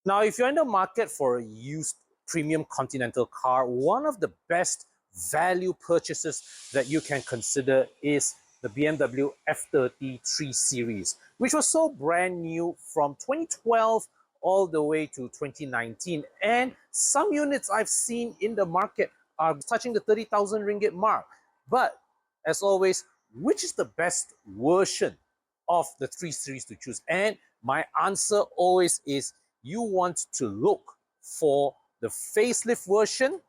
Now, if you're in the market for a used premium Continental car, one of the best value purchases that you can consider is the BMW F30 3 Series, which was so brand new from 2012 all the way to 2019. And some units I've seen in the market are touching the 30,000 ringgit mark. But as always, which is the best version of the 3 Series to choose? And my answer always is you want to look for the facelift version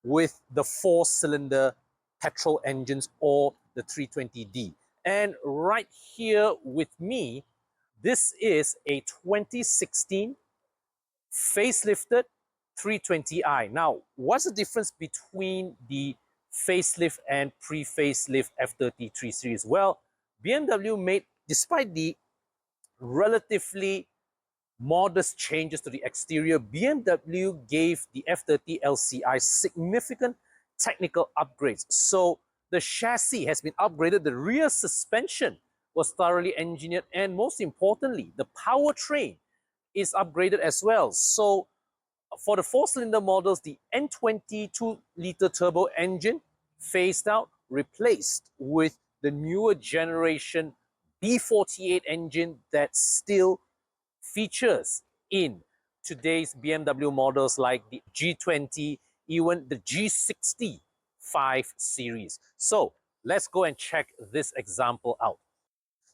with the 4-cylinder petrol engines or the 320D. And right here with me, this is a 2016 facelifted 320i. Now, what's the difference between the facelift and pre-facelift F30 3 Series? Well, BMW made, despite the relatively modest changes to the exterior, BMW gave the F30 LCI significant technical upgrades. So the chassis has been upgraded, the rear suspension was thoroughly engineered, and most importantly, the powertrain is upgraded as well. So for the 4-cylinder models, the N20 2-liter turbo engine phased out, replaced with the newer generation B48 engine that still features in today's BMW models like the G20, even the G60 5 Series. So let's go and check this example out.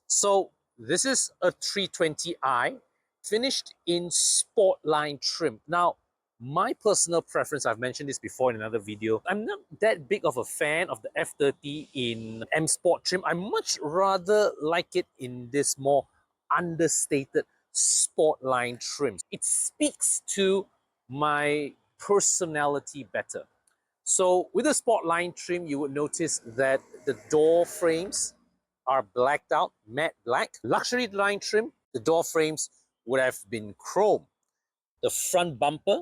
So this is a 320i finished in Sportline trim. Now, my personal preference, I've mentioned this before in another video, I'm not that big of a fan of the F30 in M Sport trim. I much rather like it in this more understated Sportline trim. It speaks to my personality better. So with the Sportline trim, you would notice that the door frames are blacked out, matte black. Luxury line trim, the door frames would have been chrome. The front bumper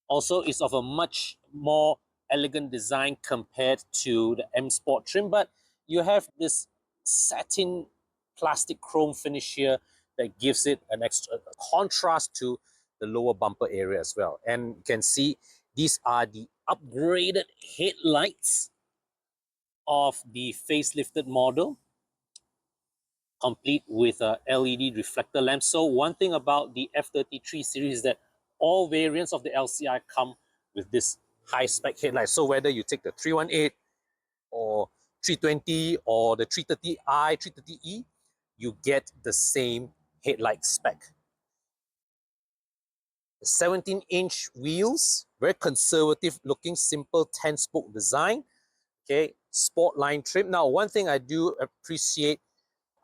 also is of a much more elegant design compared to the M Sport trim, but you have this satin plastic chrome finish here that gives it an extra contrast to the lower bumper area as well. And you can see these are the upgraded headlights of the facelifted model, complete with a LED reflector lamp. So one thing about the F33 series is that all variants of the LCI come with this high spec headlight. So whether you take the 318 or 320 or the 330i, 330e, you get the same headlight spec. 17-inch wheels, very conservative looking, simple 10-spoke design. Okay, Sportline trim. Now, one thing I do appreciate,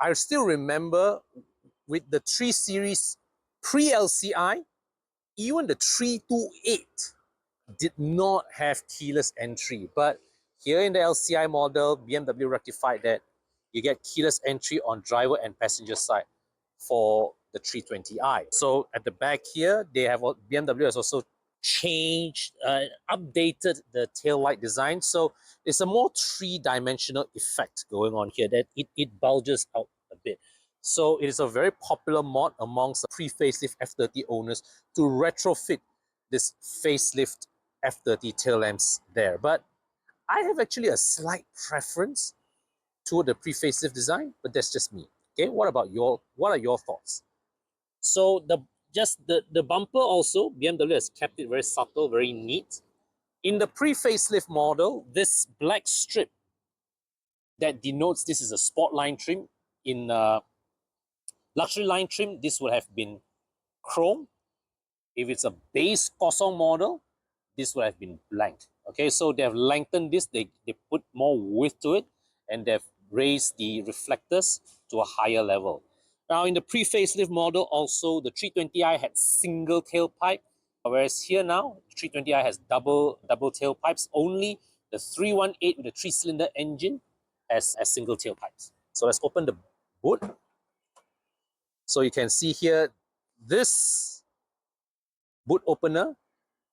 I still remember with the 3 Series pre-LCI, even the 328 did not have keyless entry. But here in the LCI model, BMW rectified that. You get keyless entry on driver and passenger side for the 320i. So at the back here, they have BMW has also changed, updated the tail light design. So it's a more three-dimensional effect going on here that it bulges out a bit. So it is a very popular mod amongst pre-facelift F30 owners to retrofit this facelift F30 tail lamps there. But I have actually a slight preference toward the pre-facelift design, but that's just me. Okay, what are your thoughts? So the bumper also, BMW has kept it very subtle, very neat. In the pre-facelift model, this black strip that denotes this is a Sportline trim. In luxury line trim, this would have been chrome. If it's a base Kosong model, this would have been blank. Okay, so they have lengthened this, they put more width to it, and they've raised the reflectors to a higher level. Now, in the pre-facelift model, also the 320i had single tailpipe, whereas here now, the 320i has double tailpipes. Only the 318 with the 3-cylinder engine has single tailpipes. So let's open the boot. So you can see here, this boot opener,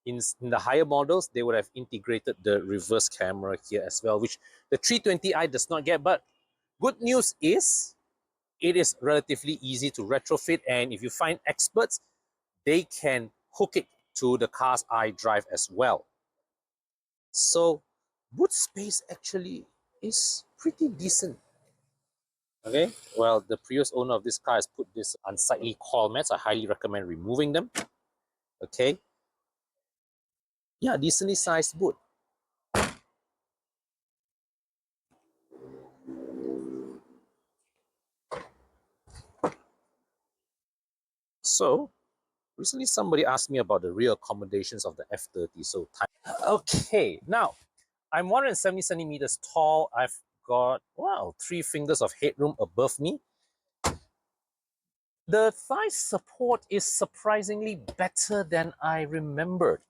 in the higher models, they would have integrated the reverse camera here as well, which the 320i does not get. But good news is, it is relatively easy to retrofit, and if you find experts, they can hook it to the car's iDrive as well. So boot space actually is pretty decent. Okay, well, the previous owner of this car has put this unsightly coil mats. I highly recommend removing them. Okay, yeah, decently sized boot. So recently somebody asked me about the rear accommodations of the F30. So okay, now I'm 170 centimeters tall. I've got, wow, 3 fingers of headroom above me. The thigh support is surprisingly better than I remembered.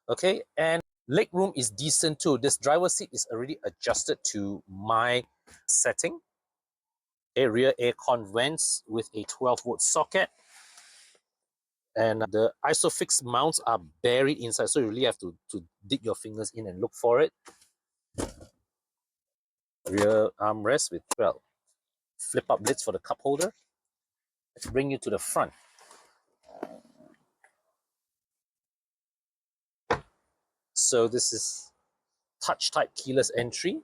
Okay, and leg room is decent too. This driver's seat is already adjusted to my setting. A rear aircon vents with a 12-volt socket. And the ISOFIX mounts are buried inside, so you really have to dig your fingers in and look for it. Rear armrest with, well, flip-up lids for the cup holder. Let's bring you to the front. So this is touch-type keyless entry.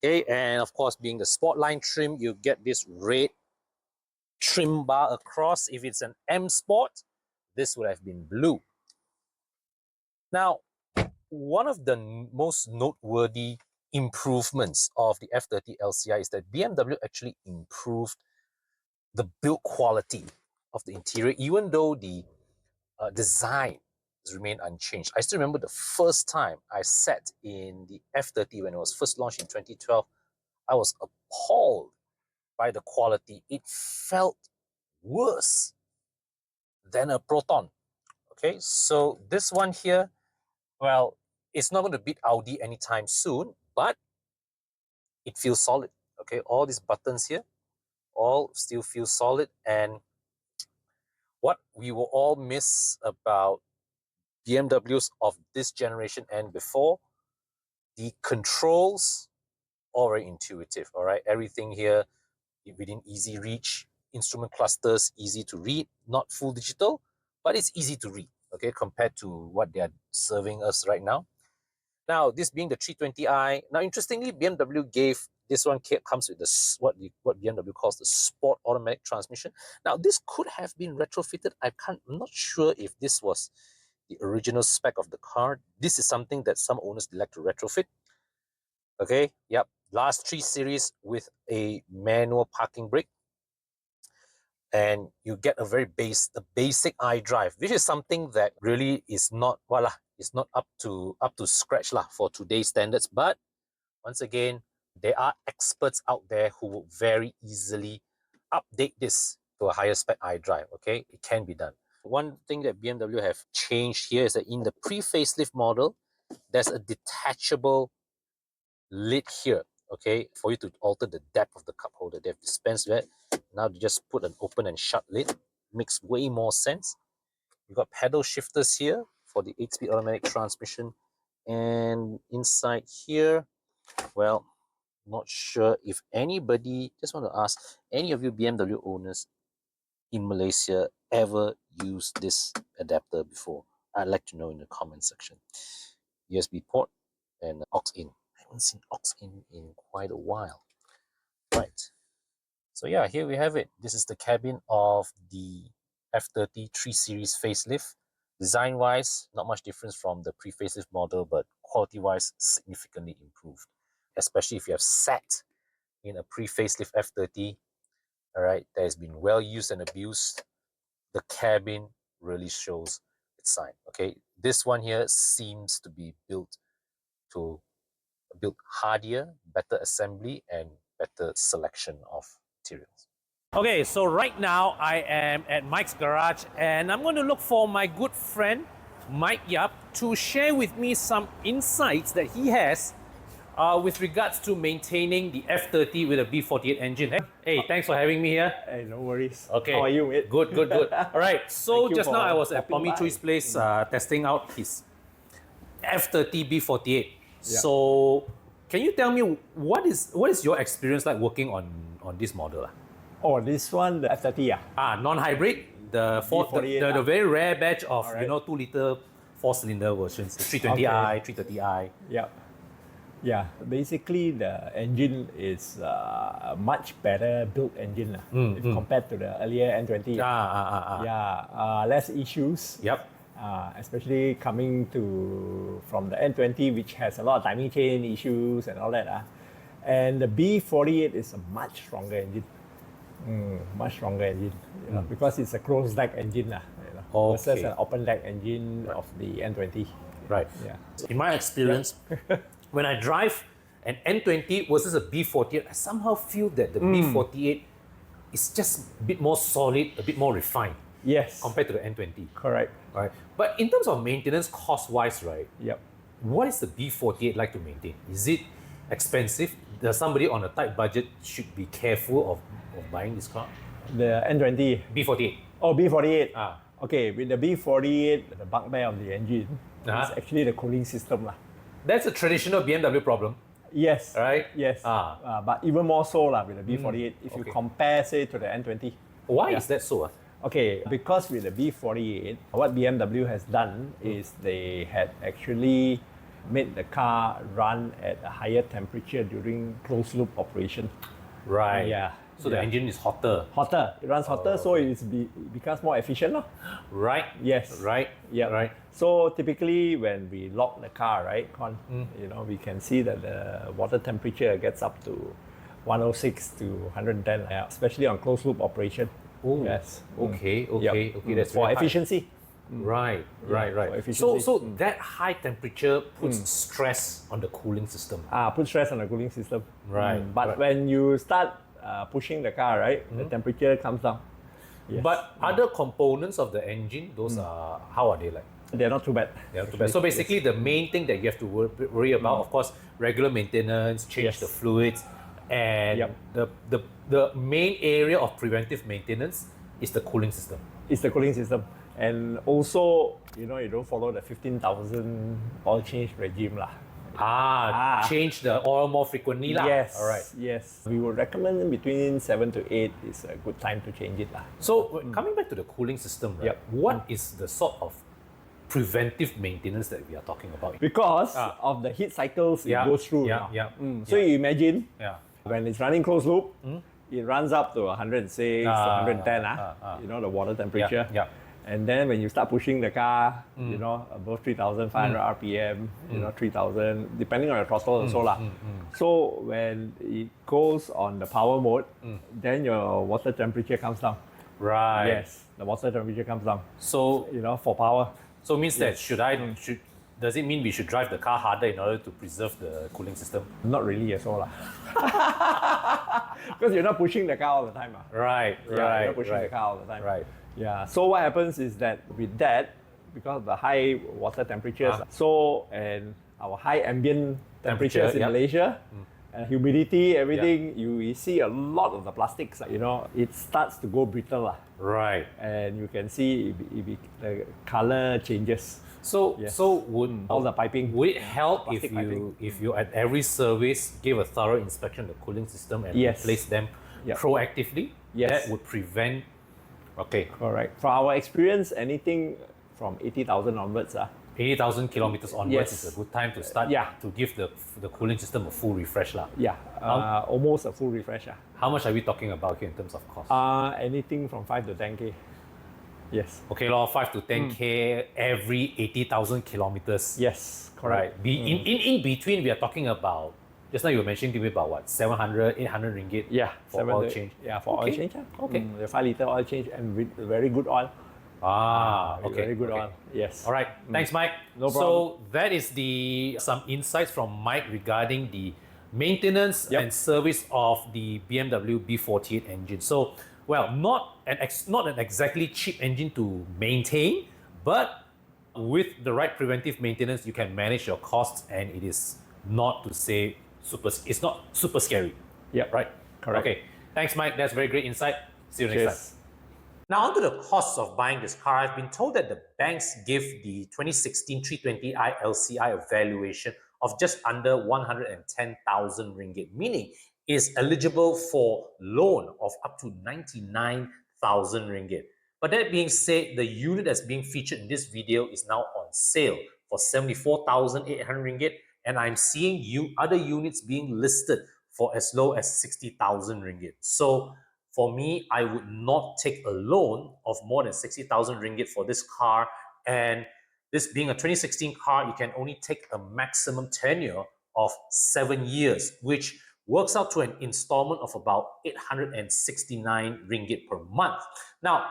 Okay, and of course, being the Sportline trim, you get this red trim bar across. If it's an M Sport, this would have been blue. Now, one of the most noteworthy improvements of the F30 LCI is that BMW actually improved the build quality of the interior, even though the design has remained unchanged. I still remember the first time I sat in the F30 when it was first launched in 2012. I was appalled by the quality. It felt worse than a Proton. Okay, so this one here, well, it's not going to beat Audi anytime soon, but it feels solid. Okay, all these buttons here all still feel solid. And what we will all miss about BMWs of this generation and before, the controls are very intuitive. All right, everything here within easy reach. Instrument clusters easy to read, not full digital, but it's easy to read. Okay, compared to what they are serving us right now. Now, this being the 320i. Now, interestingly, BMW gave this one comes with the what BMW calls the Sport automatic transmission. Now, this could have been retrofitted. I'm not sure if this was the original spec of the car. This is something that some owners like to retrofit. Okay, yep. Last 3 Series with a manual parking brake. And you get a basic iDrive, which is something that really is not, voila, it's not up to scratch lah for today's standards. But once again, there are experts out there who will very easily update this to a higher spec iDrive. Okay, it can be done. One thing that BMW have changed here is that in the pre-facelift model, there's a detachable lid here, okay, for you to alter the depth of the cup holder. They've dispensed that. Now they just put an open and shut lid. Makes way more sense. You've got pedal shifters here for the 8-speed automatic transmission. And inside here, well, not sure if anybody, just want to ask, any of you BMW owners in Malaysia ever used this adapter before? I'd like to know in the comment section. USB port and aux in. I haven't seen aux in quite a while. Right. So yeah, here we have it. This is the cabin of the F30 3 Series facelift. Design-wise, not much difference from the pre-facelift model, but quality-wise, significantly improved. Especially if you have sat in a pre-facelift F30, all right, that has been well used and abused. The cabin really shows its sign. Okay, this one here seems to be built hardier, better assembly, and better selection of materials. Okay, so right now I am at Mike's garage and I'm going to look for my good friend Mike Yap to share with me some insights that he has with regards to maintaining the F30 with a B48 engine. Hey, thanks for having me here. Hey, no worries. Okay. How are you, mate? Good, good, good. All right, so just now I was at popping Pommy by. Chui's place testing out his F30 B48. Yeah. So can you tell me what is your experience like working on this model? Oh, this one, the F30, Non-hybrid? the very rare batch of Alright. 2-liter 4-cylinder versions, the 320i, 330i. Yeah. Yeah, basically the engine is a much better built engine if compared to the earlier N20. Less issues. Yep. Especially coming from the N20, which has a lot of timing chain issues and all that. And the B48 is a much stronger engine. Much stronger engine, because it's a closed deck engine versus an open deck engine of the N20. Right. Yeah. In my experience, when I drive an N20 versus a B48, I somehow feel that the B48 is just a bit more solid, a bit more refined. Yes. Compared to the N20. Correct. Right. But in terms of maintenance cost-wise, right? Yep. What is the B48 like to maintain? Is it expensive? Does somebody on a tight budget should be careful of buying this car? The N20. B48. Oh, B48. Okay, with the B48, the bugbear of the engine is actually the cooling system. That's a traditional BMW problem. Yes. Right? Yes. But even more so with the B48 if you compare, say, to the N20. Why is that so? Okay, because with the B48, what BMW has done is they had actually made the car run at a higher temperature during closed loop operation. Right. Yeah. So the engine is hotter. Hotter. It runs hotter, so it becomes more efficient. Right. Yes. Right. Yeah. Right. So typically when we lock the car, right, we can see that the water temperature gets up to 106 to 110, especially on closed loop operation. Oh. Yes. Okay. That's for very efficiency. Right. So that high temperature puts stress on the cooling system. Put stress on the cooling system. Right. But when you start pushing the car, right, the temperature comes down. Yes. But other components of the engine, those are, how are they like? They're not too bad. So basically, the main thing that you have to worry about, of course, regular maintenance, change the fluids, and the main area of preventive maintenance is the cooling system. It's the cooling system. And also, you don't follow the 15,000 oil change regime. Change the oil more frequently. Yes. All right. Yes. We would recommend between 7 to 8 is a good time to change it. So coming back to the cooling system, right? What is the sort of preventive maintenance that we are talking about? Because of the heat cycles it goes through. So you imagine when it's running closed loop, it runs up to 106 to 110, the water temperature. And then when you start pushing the car, above 3,500 RPM, 3,000, depending on your throttle also. So when it goes on the power mode, then your water temperature comes down. Right. Yes, the water temperature comes down. So, for power. So it means that does it mean we should drive the car harder in order to preserve the cooling system? Not really at all. Because you're not pushing the car all the time. Right. You're not pushing the car all the time. Right. Yeah. So what happens is that with that, because of the high water temperatures, and our high ambient temperatures in Malaysia, humidity, everything, you see a lot of the plastics, it starts to go brittle. Right. And you can see the color changes. So would all the piping. Would it help if you at every service give a thorough inspection of the cooling system and replace them proactively? Yes. That would prevent. Okay. Correct. For our experience, anything from 80,000 onwards. 80,000 kilometers onwards is a good time to start to give the cooling system a full refresh. Almost a full refresh. How much are we talking about here in terms of cost? Anything from 5 to 10K. Yes. Okay, 5 to 10K every 80,000 kilometers. Yes, correct. Right. In between, we are talking about, just now you were mentioning to me about what, 700, 800 ringgit for oil change? Yeah, for oil change. Okay. The 5 litre oil change and with very good oil. Okay. Very good oil. Yes. All right. Thanks, Mike. No problem. So that is some insights from Mike regarding the maintenance and service of the BMW B48 engine. So, not an exactly cheap engine to maintain, but with the right preventive maintenance, you can manage your costs, and it is not to say it's not super scary. Yeah. Right. Correct. Okay. Thanks, Mike. That's very great insight. See you next time. Now, onto the costs of buying this car. I've been told that the banks give the 2016 320i LCI a valuation of just under 110,000 ringgit, meaning it is eligible for loan of up to 99,000 ringgit. But that being said, the unit that's being featured in this video is now on sale for 74,800 ringgit, and I'm seeing other units being listed for as low as 60,000 ringgit. So for me, I would not take a loan of more than 60,000 ringgit for this car. And this being a 2016 car, you can only take a maximum tenure of 7 years, which works out to an installment of about 869 ringgit per month. Now,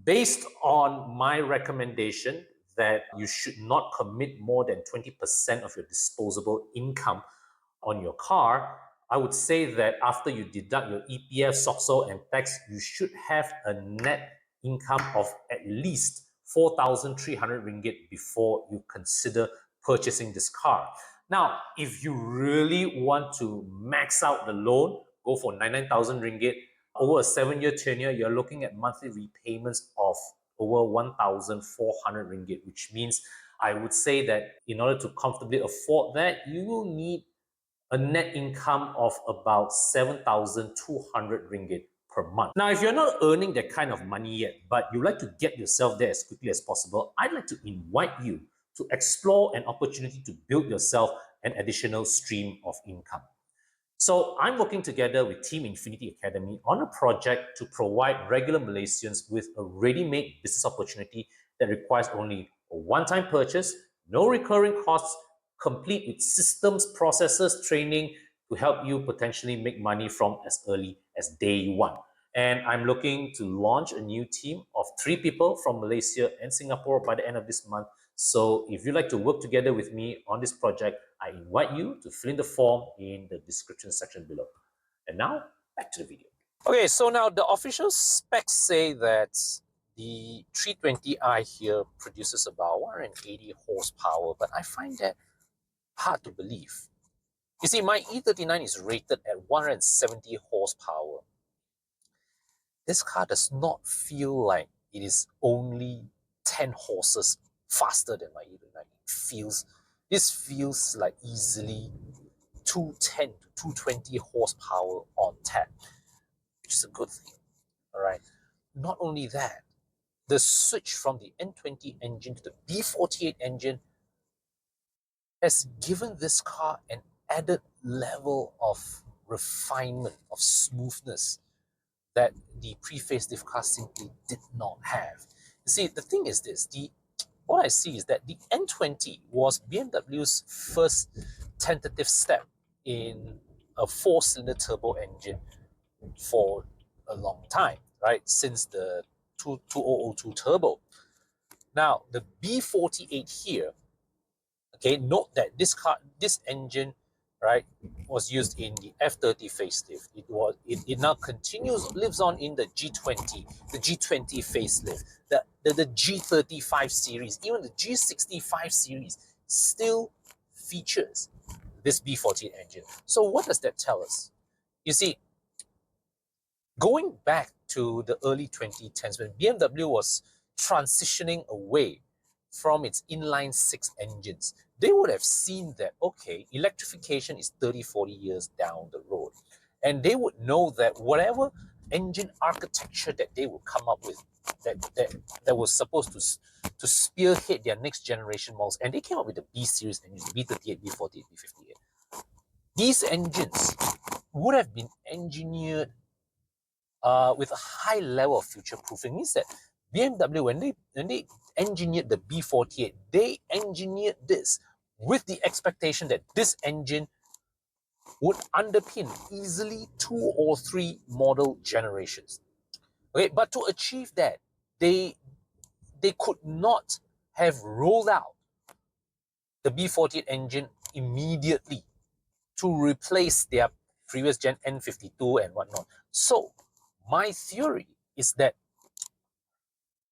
based on my recommendation that you should not commit more than 20% of your disposable income on your car, I would say that after you deduct your EPF, SOXO, and tax, you should have a net income of at least 4,300 ringgit before you consider purchasing this car. Now, if you really want to max out the loan, go for 99,000 ringgit. Over a 7-year tenure, you're looking at monthly repayments of over 1,400 ringgit, which means I would say that in order to comfortably afford that, you will need a net income of about 7,200 ringgit per month. Now, if you're not earning that kind of money yet, but you like to get yourself there as quickly as possible, I'd like to invite you to explore an opportunity to build yourself an additional stream of income. So I'm working together with Team Infinity Academy on a project to provide regular Malaysians with a ready-made business opportunity that requires only a one-time purchase, no recurring costs, complete with systems, processes, training to help you potentially make money from as early as day one. And I'm looking to launch a new team of 3 people from Malaysia and Singapore by the end of this month. So if you'd like to work together with me on this project, I invite you to fill in the form in the description section below. And now, back to the video. Okay, so now the official specs say that the 320i here produces about 180 horsepower, but I find that hard to believe. You see, my E39 is rated at 170 horsepower. This car does not feel like it is only 10 horses faster than my E39. This feels like easily 210 to 220 horsepower on tap, which is a good thing, all right? Not only that, the switch from the N20 engine to the B48 engine has given this car an added level of refinement, of smoothness that the pre-facelift car simply did not have. You see, the thing is this, what I see is that the N20 was BMW's first tentative step in a 4-cylinder turbo engine for a long time, right? Since the 2002 turbo. Now, the B48 here, okay, note that this engine, right, was used in the F30 facelift. It now lives on in the G20 facelift, the G35 series, even the G65 series still features this B48 engine. So what does that tell us? You see, going back to the early 2010s when BMW was transitioning away from its inline 6 engines, they would have seen that, okay, electrification is 30, 40 years down the road. And they would know that whatever engine architecture that they would come up with, that was supposed to spearhead their next generation models, and they came up with the B series engines, B38, B48, B58. These engines would have been engineered with a high level of future proofing. It means that BMW, when they engineered the B48, they engineered this with the expectation that this engine would underpin easily 2 or 3 model generations. Okay, but to achieve that, they could not have rolled out the B48 engine immediately to replace their previous gen N52 and whatnot. So my theory is that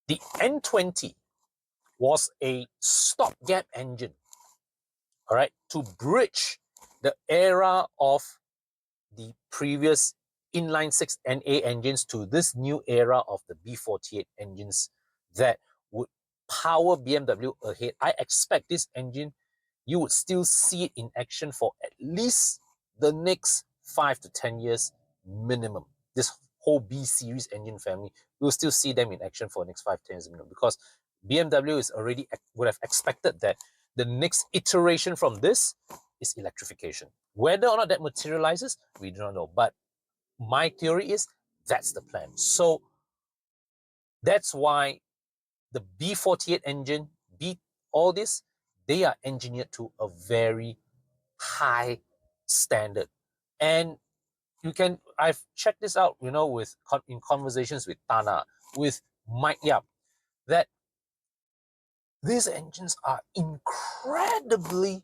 the N20 was a stopgap engine, all right, to bridge the era of the previous inline 6 NA engines to this new era of the B48 engines that would power BMW ahead. I expect this engine, you would still see it in action for at least the next 5 to 10 years minimum. This whole B series engine family, we'll still see them in action for the next 5-10 years, because BMW is already would have expected that the next iteration from this is electrification. Whether or not that materializes, we do not know. But my theory is that's the plan. So that's why the B48 engine, all this, they are engineered to a very high standard. And I've checked this out, in conversations with Tana, with Mike Yap, that these engines are incredibly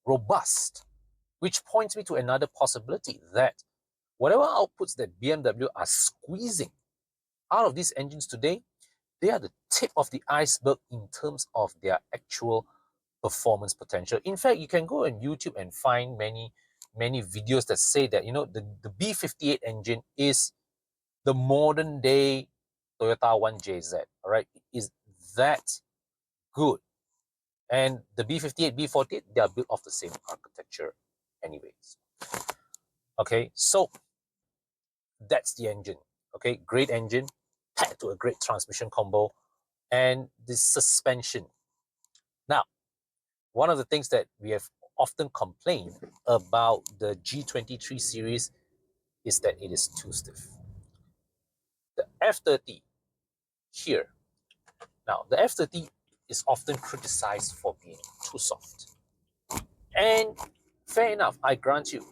robust, which points me to another possibility, that whatever outputs that BMW are squeezing out of these engines today, they are the tip of the iceberg in terms of their actual performance potential. In fact, you can go on YouTube and find many videos that say that, the B58 engine is the modern day Toyota 1JZ, all right? It is that good. And the B58, B48, they are built off the same architecture anyways. Okay, so that's the engine. Okay, great engine, packed to a great transmission combo, and the suspension. Now, one of the things that we have often complained about the G23 series is that it is too stiff. The F30 here, now the F30 is often criticized for being too soft. And fair enough, I grant you,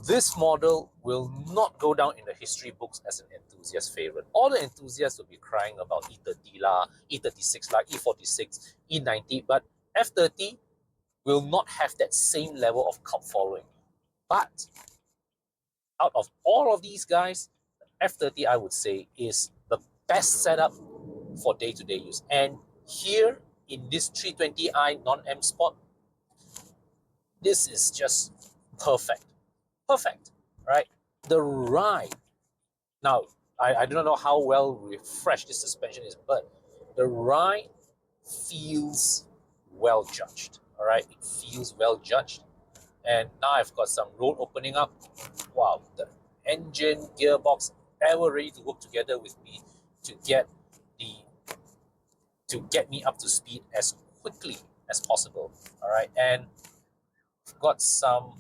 this model will not go down in the history books as an enthusiast favorite. All the enthusiasts will be crying about E30 lah, E36 lah, E46, E90, but F30 will not have that same level of cult following. But out of all of these guys, F30, I would say, is the best setup for day-to-day use. And here in this 320i non-M Sport, this is just perfect. Perfect, right? The ride. Now, I do not know how well refreshed this suspension is, but the ride feels well judged, all right? It feels well judged. And now I've got some road opening up. Wow, the engine, gearbox, ever ready to work together with me to get me up to speed as quickly as possible. All right, and I've got some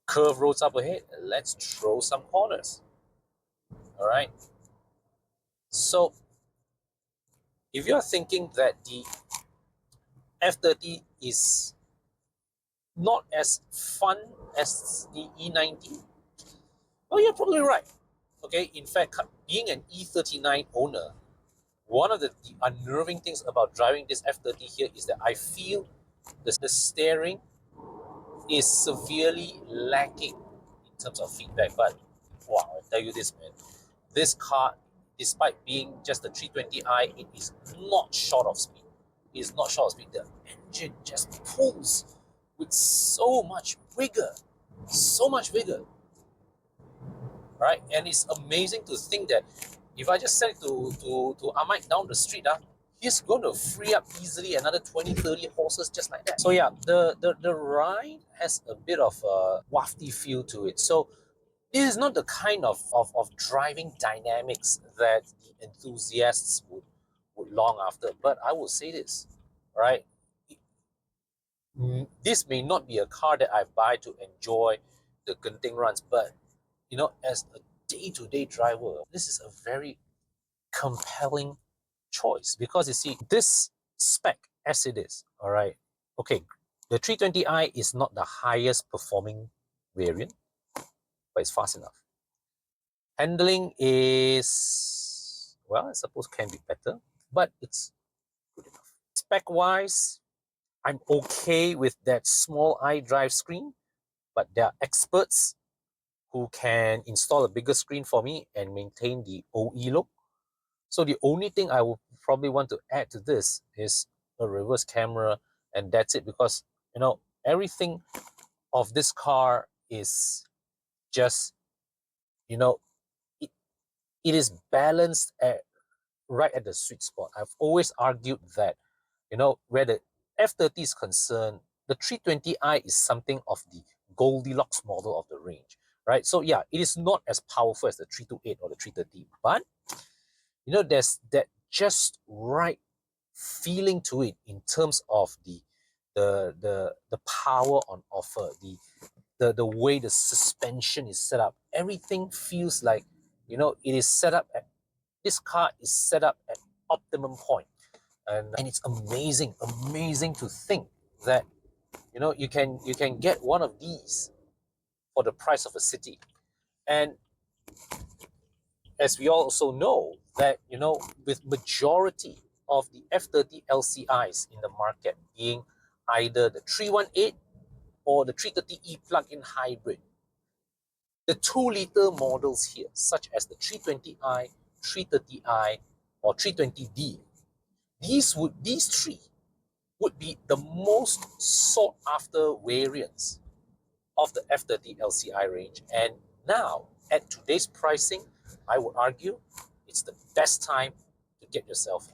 curved roads up ahead. Let's throw some corners. All right. So if you're thinking that the F30 is not as fun as the E90, well, you're probably right. Okay, in fact, being an E39 owner, one of the unnerving things about driving this F30 here is that I feel the steering is severely lacking in terms of feedback. But wow, I tell you this, man, this car, despite being just a 320i, it is not short of speed. It is not short of speed. The engine just pulls with so much vigor, right? And it's amazing to think that if I just send it to Ahmad down the street, he's going to free up easily another 20-30 horses just like that. So yeah, the ride has a bit of a wafty feel to it. So this is not the kind of driving dynamics that the enthusiasts would long after. But I will say this, right? This may not be a car that I buy to enjoy the Genting runs, but as a day-to-day driver, this is a very compelling choice, because you see, this spec as it is, all right, okay, the 320i is not the highest performing variant, but it's fast enough. Handling is, well, I suppose can be better, but it's good enough. Spec-wise, I'm okay with that small iDrive screen, but there are experts who can install a bigger screen for me and maintain the OE look. So the only thing I would probably want to add to this is a reverse camera, and that's it, because everything of this car is just it is balanced right at the sweet spot. I've always argued that where the F30 is concerned, the 320i is something of the Goldilocks model of the range, right? So yeah, it is not as powerful as the 328 or the 330, but you know, there's that just right feeling to it in terms of the power on offer, the way the suspension is set up. Everything feels like, you know, it is set up at, this car is set up at optimum point. And it's amazing to think that, you know, you can get one of these for the price of a city. And as we also know that, you know, with majority of the F30 LCIs in the market being either the 318 or the 330e plug-in hybrid, the 2-liter models here, such as the 320i, 330i, or 320d, these three would be the most sought after variants of the F30 LCI range. And now, at today's pricing, I would argue it's the best time to get yourself